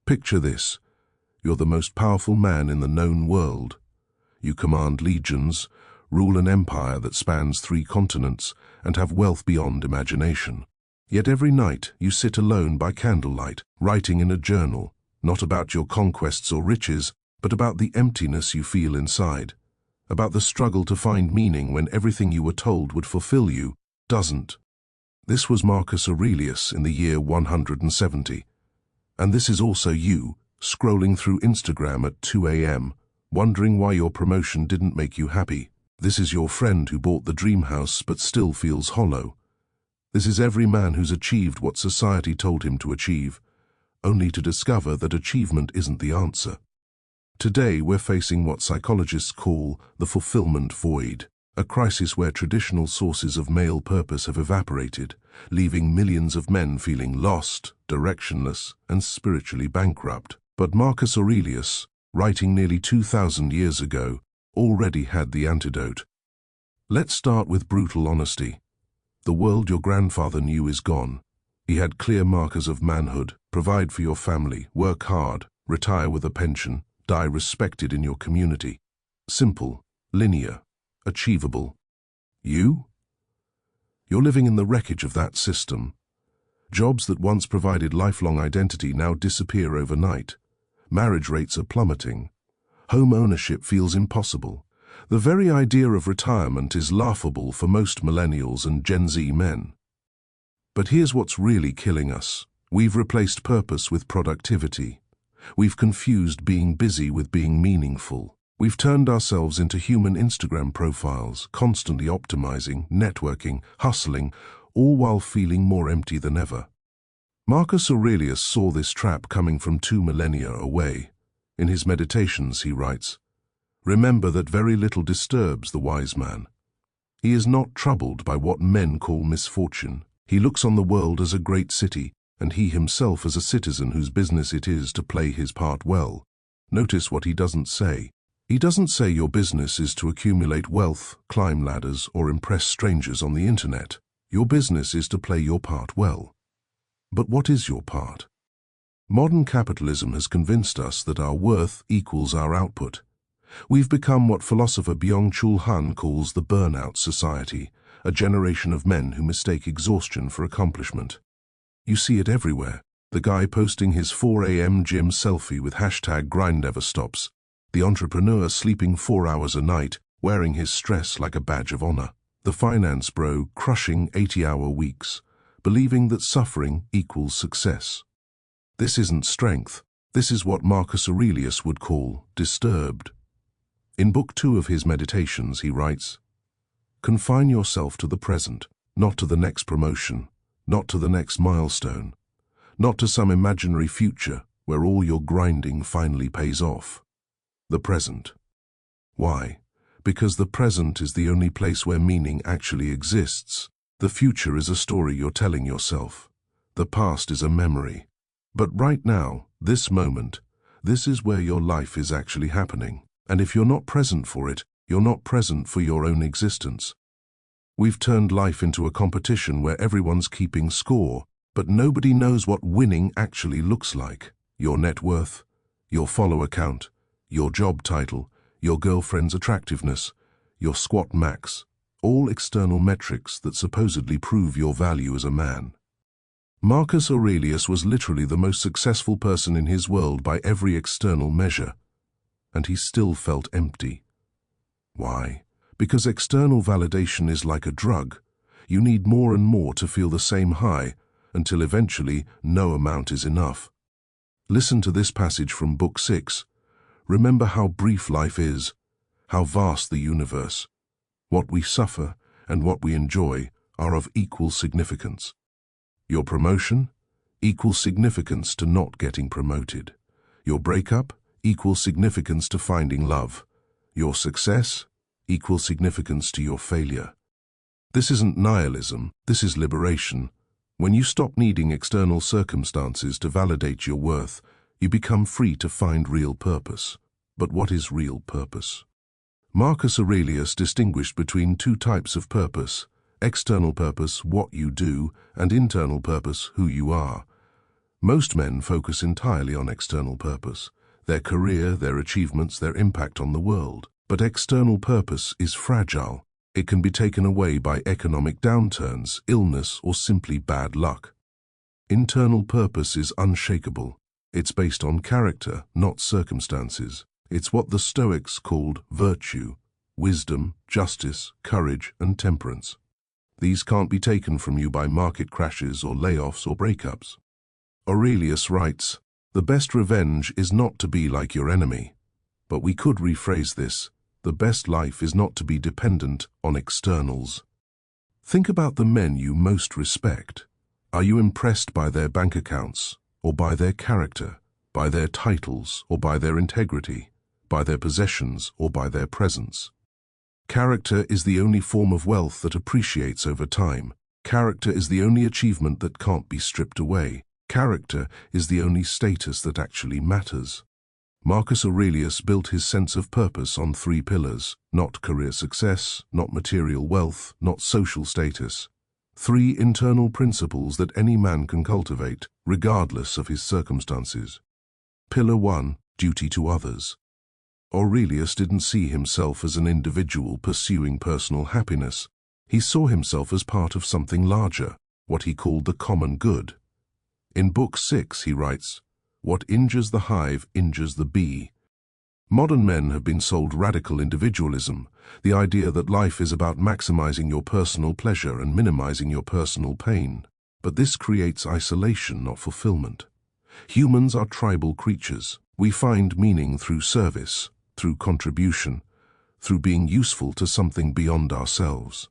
Picture this. You're the most powerful man in the known world. You command legions, rule an empire that spans 3 continents, and have wealth beyond imagination. Yet every night you sit alone by candlelight, writing in a journal, not about your conquests or riches, but about the emptiness you feel inside, about the struggle to find meaning when everything you were told would fulfill you doesn't. This was Marcus Aurelius in the year 170. And this is also you, scrolling through Instagram at 2 a.m., wondering why your promotion didn't make you happy. This is your friend who bought the dream house but still feels hollow. This is every man who's achieved what society told him to achieve, only to discover that achievement isn't the answer. Today we're facing what psychologists call the fulfillment void, a crisis where traditional sources of male purpose have evaporated, leaving millions of men feeling lost, directionless, and spiritually bankrupt. But Marcus Aurelius, writing nearly 2,000 years ago, already had the antidote. Let's start with brutal honesty. The world your grandfather knew is gone. He had clear markers of manhood: provide for your family, work hard, retire with a pension, die respected in your community. Simple, linear, achievable. You? You're living in the wreckage of that system. Jobs that once provided lifelong identity now disappear overnight. Marriage rates are plummeting. Home ownership feels impossible. The very idea of retirement is laughable for most millennials and Gen Z men. But here's what's really killing us. We've replaced purpose with productivity. We've confused being busy with being meaningful. We've turned ourselves into human Instagram profiles, constantly optimizing, networking, hustling, all while feeling more empty than ever. Marcus Aurelius saw this trap coming from 2 millennia away. In his Meditations he writes, "Remember that very little disturbs the wise man. He is not troubled by what men call misfortune. He looks on the world as a great city, and he himself as a citizen whose business it is to play his part well." Notice what he doesn't say. He doesn't say your business is to accumulate wealth, climb ladders, or impress strangers on the internet. Your business is to play your part well. But what is your part? Modern capitalism has convinced us that our worth equals our output. We've become what philosopher Byung-Chul Han calls the burnout society, a generation of men who mistake exhaustion for accomplishment. You see it everywhere. The guy posting his 4 a.m. gym selfie with #GrindNeverStops. The entrepreneur sleeping 4 hours a night, wearing his stress like a badge of honor. The finance bro crushing 80-hour weeks, believing that suffering equals success. This isn't strength. This is what Marcus Aurelius would call disturbed. In Book 2 of his Meditations he writes, "Confine yourself to the present, not to the next promotion, not to the next milestone, not to some imaginary future where all your grinding finally pays off. The present." Why? Because the present is the only place where meaning actually exists. The future is a story you're telling yourself. The past is a memory. But right now, this moment, this is where your life is actually happening. And if you're not present for it, you're not present for your own existence. We've turned life into a competition where everyone's keeping score, but nobody knows what winning actually looks like. Your net worth, your follower count, your job title, your girlfriend's attractiveness, your squat max, all external metrics that supposedly prove your value as a man. Marcus Aurelius was literally the most successful person in his world by every external measure, and he still felt empty. Why? Because external validation is like a drug. You need more and more to feel the same high, until eventually no amount is enough. Listen to this passage from Book 6. Remember how brief life is, how vast the universe. What we suffer and what we enjoy are of equal significance. Your promotion? Equal significance to not getting promoted. Your breakup? Equal significance to finding love. Your success? Equal significance to your failure. This isn't nihilism, this is liberation. When you stop needing external circumstances to validate your worth, you become free to find real purpose. But what is real purpose? Marcus Aurelius distinguished between 2 types of purpose: external purpose, what you do, and internal purpose, who you are. Most men focus entirely on external purpose, their career, their achievements, their impact on the world. But external purpose is fragile. It can be taken away by economic downturns, illness, or simply bad luck. Internal purpose is unshakable. It's based on character, not circumstances. It's what the Stoics called virtue, wisdom, justice, courage, and temperance. These can't be taken from you by market crashes or layoffs or breakups. Aurelius writes, "The best revenge is not to be like your enemy." But we could rephrase this: the best life is not to be dependent on externals. Think about the men you most respect. Are you impressed by their bank accounts, or by their character, by their titles, or by their integrity, by their possessions, or by their presence? Character is the only form of wealth that appreciates over time. Character is the only achievement that can't be stripped away. Character is the only status that actually matters. Marcus Aurelius built his sense of purpose on 3 pillars: not career success, not material wealth, not social status. 3 internal principles that any man can cultivate, regardless of his circumstances. Pillar 1, duty to others. Aurelius didn't see himself as an individual pursuing personal happiness. He saw himself as part of something larger, what he called the common good. In Book 6, he writes, "What injures the hive injures the bee." Modern men have been sold radical individualism, the idea that life is about maximizing your personal pleasure and minimizing your personal pain. But this creates isolation, not fulfillment. Humans are tribal creatures. We find meaning through service, through contribution, through being useful to something beyond ourselves.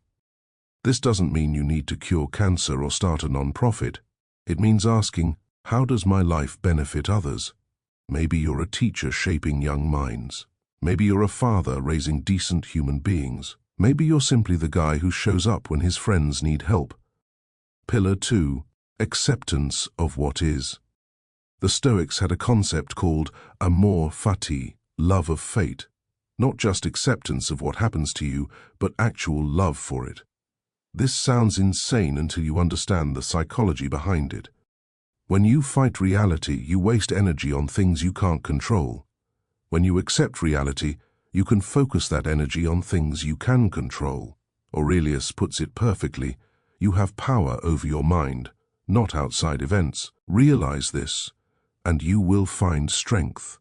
This doesn't mean you need to cure cancer or start a non-profit. It means asking, how does my life benefit others? Maybe you're a teacher shaping young minds. Maybe you're a father raising decent human beings. Maybe you're simply the guy who shows up when his friends need help. Pillar 2, acceptance of what is. The Stoics had a concept called amor fati, love of fate. Not just acceptance of what happens to you, but actual love for it. This sounds insane until you understand the psychology behind it. When you fight reality, you waste energy on things you can't control. When you accept reality, you can focus that energy on things you can control. Aurelius puts it perfectly: you have power over your mind, not outside events. Realize this, and you will find strength.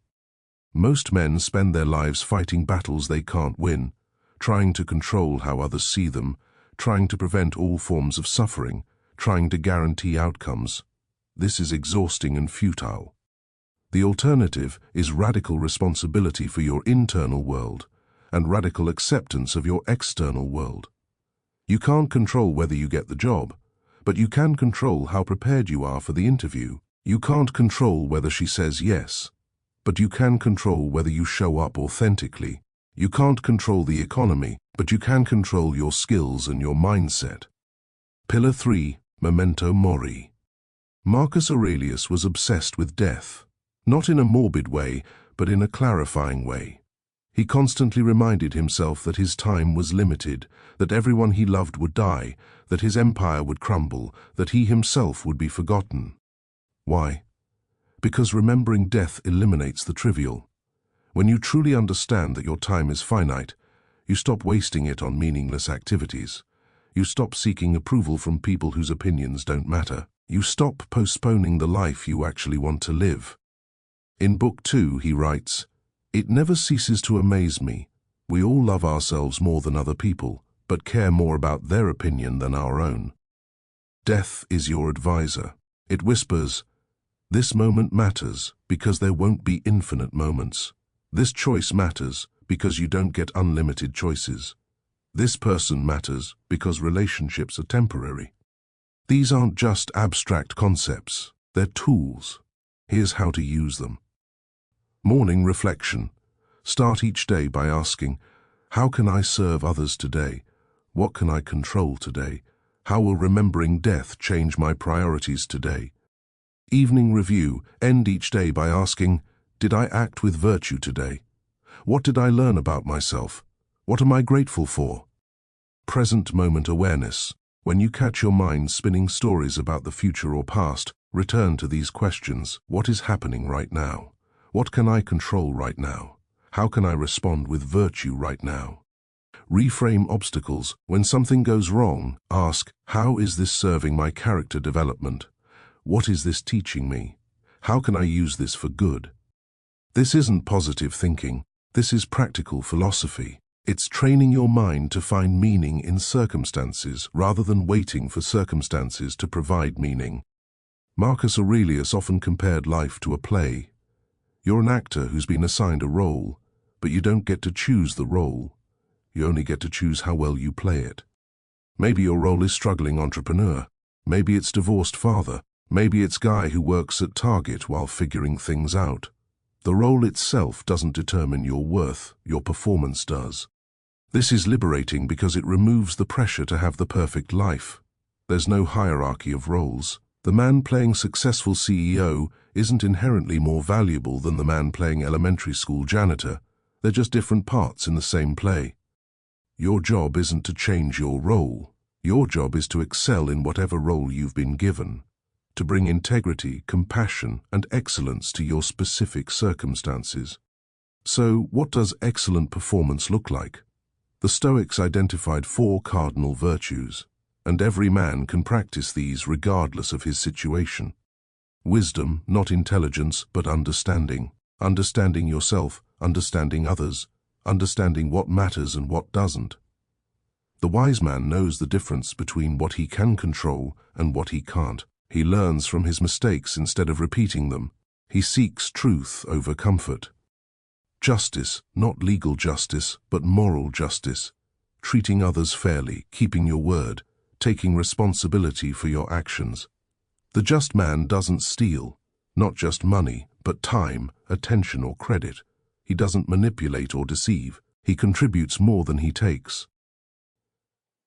Most men spend their lives fighting battles they can't win, trying to control how others see them, trying to prevent all forms of suffering, trying to guarantee outcomes. This is exhausting and futile. The alternative is radical responsibility for your internal world and radical acceptance of your external world. You can't control whether you get the job, but you can control how prepared you are for the interview. You can't control whether she says yes, but you can control whether you show up authentically. You can't control the economy, but you can control your skills and your mindset. Pillar 3, memento mori. Marcus Aurelius was obsessed with death, not in a morbid way, but in a clarifying way. He constantly reminded himself that his time was limited, that everyone he loved would die, that his empire would crumble, that he himself would be forgotten. Why? Because remembering death eliminates the trivial. When you truly understand that your time is finite, you stop wasting it on meaningless activities. You stop seeking approval from people whose opinions don't matter. You stop postponing the life you actually want to live. In Book 2, he writes, "It never ceases to amaze me. We all love ourselves more than other people, but care more about their opinion than our own. Death is your advisor. It whispers, this moment matters because there won't be infinite moments. This choice matters because you don't get unlimited choices. This person matters because relationships are temporary." These aren't just abstract concepts, they're tools. Here's how to use them. Morning reflection. Start each day by asking, how can I serve others today? What can I control today? How will remembering death change my priorities today? Evening review. End each day by asking, did I act with virtue today? What did I learn about myself? What am I grateful for? Present moment awareness. When you catch your mind spinning stories about the future or past, Return to these questions. What is happening right now? What can I control right now? How can I respond with virtue right now? Reframe obstacles. When something goes wrong, ask, how is this serving my character development? What is this teaching me? How can I use this for good? This isn't positive thinking. This is practical philosophy. It's training your mind to find meaning in circumstances rather than waiting for circumstances to provide meaning. Marcus Aurelius often compared life to a play. You're an actor who's been assigned a role, but you don't get to choose the role. You only get to choose how well you play it. Maybe your role is struggling entrepreneur. Maybe it's divorced father. Maybe it's guy who works at Target while figuring things out. The role itself doesn't determine your worth, your performance does. This is liberating because it removes the pressure to have the perfect life. There's no hierarchy of roles. The man playing successful CEO isn't inherently more valuable than the man playing elementary school janitor. They're just different parts in the same play. Your job isn't to change your role. Your job is to excel in whatever role you've been given, to bring integrity, compassion, and excellence to your specific circumstances. So, what does excellent performance look like? The Stoics identified 4 cardinal virtues, and every man can practice these regardless of his situation. Wisdom, not intelligence, but understanding. Understanding yourself, understanding others, understanding what matters and what doesn't. The wise man knows the difference between what he can control and what he can't. He learns from his mistakes instead of repeating them. He seeks truth over comfort. Justice, not legal justice, but moral justice. Treating others fairly, keeping your word, taking responsibility for your actions. The just man doesn't steal, not just money, but time, attention, or credit. He doesn't manipulate or deceive. He contributes more than he takes.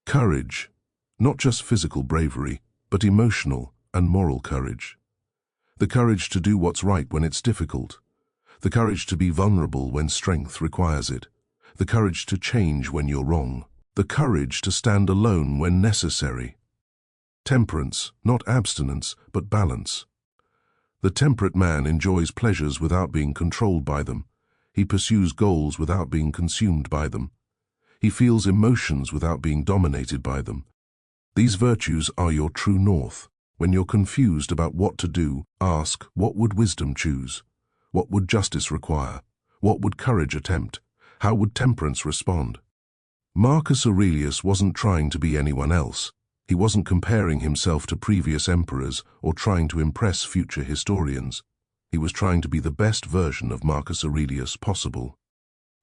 Courage, not just physical bravery, but emotional and moral courage. The courage to do what's right when it's difficult. The courage to be vulnerable when strength requires it. The courage to change when you're wrong. The courage to stand alone when necessary. Temperance, not abstinence, but balance. The temperate man enjoys pleasures without being controlled by them. He pursues goals without being consumed by them. He feels emotions without being dominated by them. These virtues are your true north. When you're confused about what to do, ask, what would wisdom choose? What would justice require? What would courage attempt? How would temperance respond? Marcus Aurelius wasn't trying to be anyone else. He wasn't comparing himself to previous emperors or trying to impress future historians. He was trying to be the best version of Marcus Aurelius possible.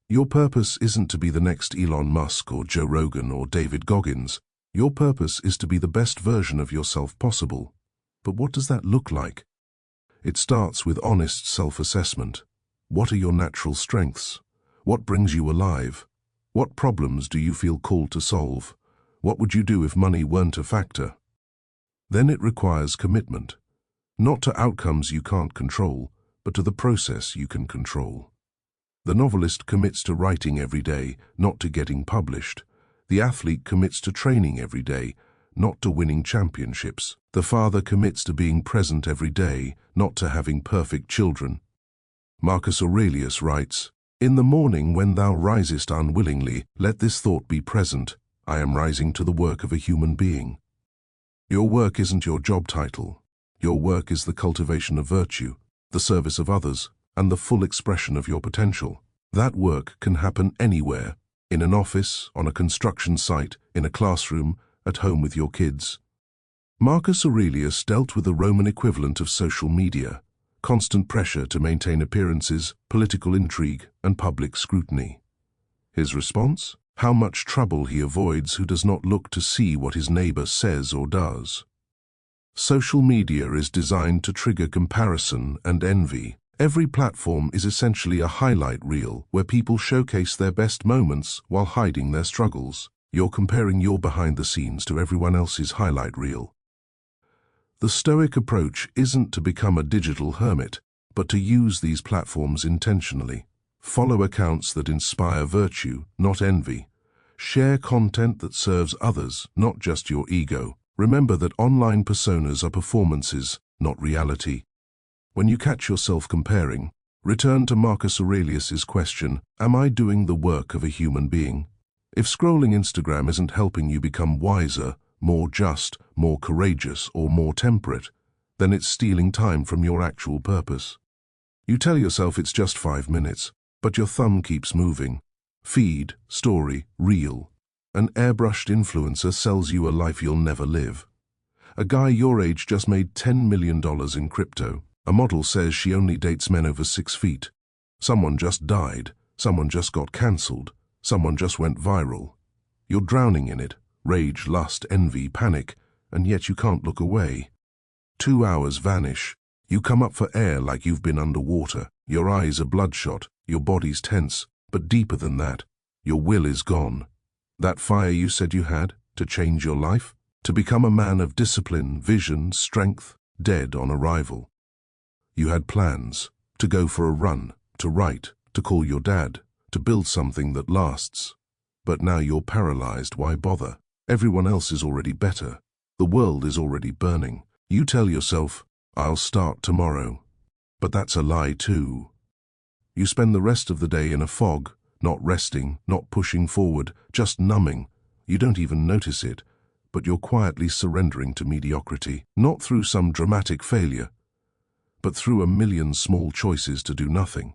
Your purpose isn't to be the next Elon Musk or Joe Rogan or David Goggins. Your purpose is to be the best version of yourself possible. But what does that look like? It starts with honest self-assessment. What are your natural strengths? What brings you alive? What problems do you feel called to solve? What would you do if money weren't a factor? Then it requires commitment. Not to outcomes you can't control, but to the process you can control. The novelist commits to writing every day, not to getting published. The athlete commits to training every day, not to winning championships. The father commits to being present every day, not to having perfect children. Marcus Aurelius writes, "In the morning when thou risest unwillingly, let this thought be present, I am rising to the work of a human being." Your work isn't your job title. Your work is the cultivation of virtue, the service of others, and the full expression of your potential. That work can happen anywhere, in an office, on a construction site, in a classroom, at home with your kids. Marcus Aurelius dealt with the Roman equivalent of social media, constant pressure to maintain appearances, political intrigue, and public scrutiny. His response? How much trouble he avoids who does not look to see what his neighbor says or does. Social media is designed to trigger comparison and envy. Every platform is essentially a highlight reel where people showcase their best moments while hiding their struggles. You're comparing your behind the scenes to everyone else's highlight reel. The Stoic approach isn't to become a digital hermit, but to use these platforms intentionally. Follow accounts that inspire virtue, not envy. Share content that serves others, not just your ego. Remember that online personas are performances, not reality. When you catch yourself comparing, return to Marcus Aurelius's question, am I doing the work of a human being? If scrolling Instagram isn't helping you become wiser, more just, more courageous, or more temperate, then it's stealing time from your actual purpose. You tell yourself it's just 5 minutes, but your thumb keeps moving. Feed, story, reel. An airbrushed influencer sells you a life you'll never live. A guy your age just made $10 million in crypto. A model says she only dates men over 6 feet. Someone just died. Someone just got cancelled. Someone just went viral. You're drowning in it. Rage, lust, envy, panic, and yet you can't look away. 2 hours vanish. You come up for air like you've been underwater. Your eyes are bloodshot. Your body's tense. But deeper than that, your will is gone. That fire you said you had to change your life, to become a man of discipline, vision, strength, dead on arrival. You had plans to go for a run, to write, to call your dad, to build something that lasts. But now you're paralyzed. Why bother? Everyone else is already better. The world is already burning. You tell yourself, I'll start tomorrow. But that's a lie too. You spend the rest of the day in a fog, not resting, not pushing forward, just numbing. You don't even notice it, but you're quietly surrendering to mediocrity, not through some dramatic failure, but through a million small choices to do nothing.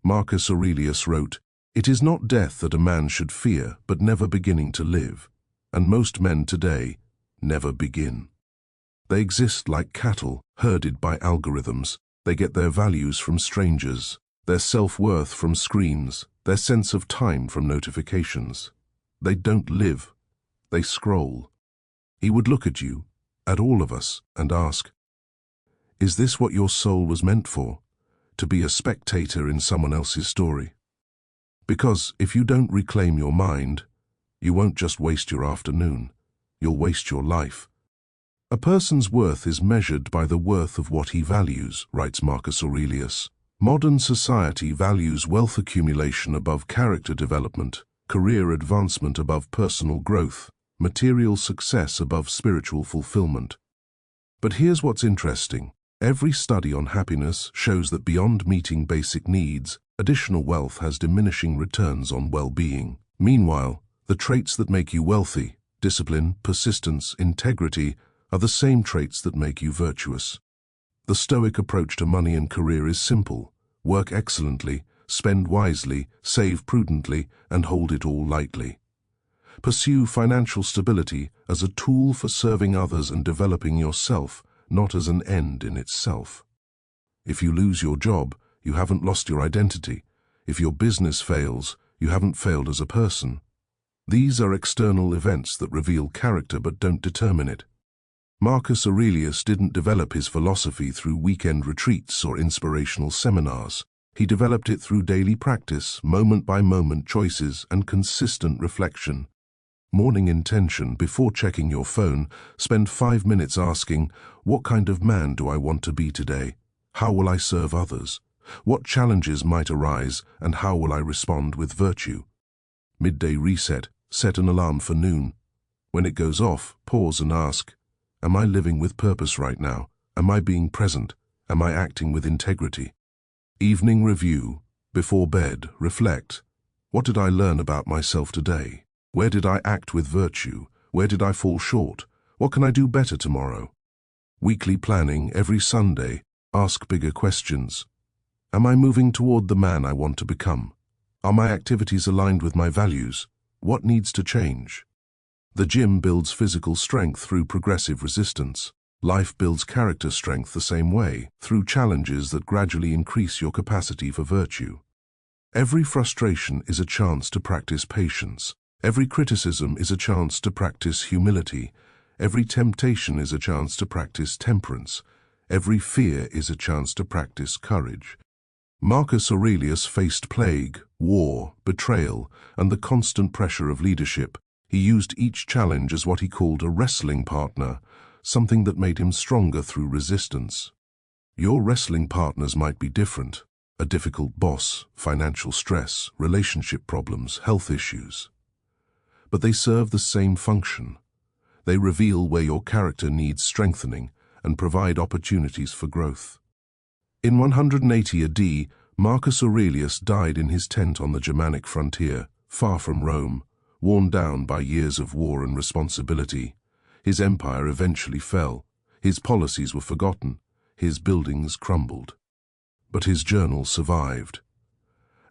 Marcus Aurelius wrote, "It is not death that a man should fear, but never beginning to live." And most men today never begin. They exist like cattle, herded by algorithms. They get their values from strangers, their self-worth from screens, their sense of time from notifications. They don't live. They scroll. He would look at you, at all of us, and ask, is this what your soul was meant for? To be a spectator in someone else's story? Because if you don't reclaim your mind, you won't just waste your afternoon, you'll waste your life. A person's worth is measured by the worth of what he values, writes Marcus Aurelius. Modern society values wealth accumulation above character development, career advancement above personal growth, material success above spiritual fulfillment. But here's what's interesting. Every study on happiness shows that beyond meeting basic needs, additional wealth has diminishing returns on well-being. Meanwhile, the traits that make you wealthy, discipline, persistence, integrity, are the same traits that make you virtuous. The Stoic approach to money and career is simple. Work excellently, spend wisely, save prudently, and hold it all lightly. Pursue financial stability as a tool for serving others and developing yourself, not as an end in itself. If you lose your job, you haven't lost your identity. If your business fails, you haven't failed as a person. These are external events that reveal character but don't determine it. Marcus Aurelius didn't develop his philosophy through weekend retreats or inspirational seminars. He developed it through daily practice, moment-by-moment choices, and consistent reflection. Morning intention. Before checking your phone, spend 5 minutes asking, what kind of man do I want to be today? How will I serve others? What challenges might arise, and how will I respond with virtue? Midday reset. Set an alarm for noon. When it goes off, pause and ask, am I living with purpose right now? Am I being present? Am I acting with integrity? Evening review. Before bed, reflect. What did I learn about myself today? Where did I act with virtue? Where did I fall short? What can I do better tomorrow? Weekly planning. Every Sunday, ask bigger questions. Am I moving toward the man I want to become? Are my activities aligned with my values? What needs to change? The gym builds physical strength through progressive resistance. Life builds character strength the same way, through challenges that gradually increase your capacity for virtue. Every frustration is a chance to practice patience. Every criticism is a chance to practice humility. Every temptation is a chance to practice temperance. Every fear is a chance to practice courage. Marcus Aurelius faced plague, war, betrayal, and the constant pressure of leadership. He used each challenge as what he called a wrestling partner, something that made him stronger through resistance. Your wrestling partners might be different. A difficult boss, financial stress, relationship problems, health issues. But they serve the same function. They reveal where your character needs strengthening and provide opportunities for growth. In 180 AD, Marcus Aurelius died in his tent on the Germanic frontier, far from Rome, worn down by years of war and responsibility. His empire eventually fell. His policies were forgotten. His buildings crumbled. But his journal survived.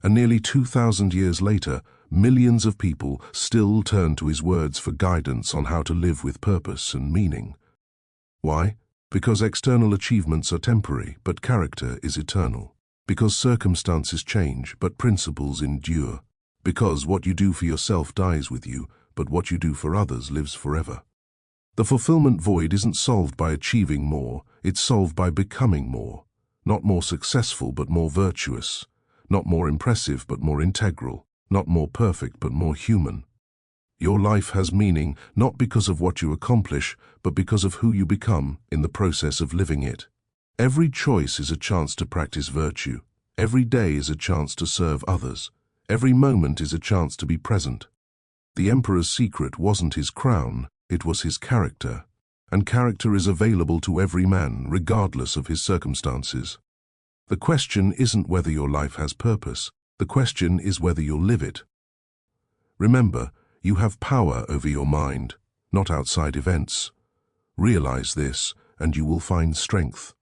And nearly 2,000 years later, millions of people still turn to his words for guidance on how to live with purpose and meaning. Why? Because external achievements are temporary, but character is eternal. Because circumstances change, but principles endure. Because what you do for yourself dies with you, but what you do for others lives forever. The fulfillment void isn't solved by achieving more, it's solved by becoming more. Not more successful, but more virtuous. Not more impressive, but more integral. Not more perfect, but more human. Your life has meaning not because of what you accomplish, but because of who you become in the process of living it. Every choice is a chance to practice virtue. Every day is a chance to serve others. Every moment is a chance to be present. The emperor's secret wasn't his crown, it was his character. And character is available to every man, regardless of his circumstances. The question isn't whether your life has purpose. The question is whether you'll live it. Remember, you have power over your mind, not outside events. Realize this, and you will find strength.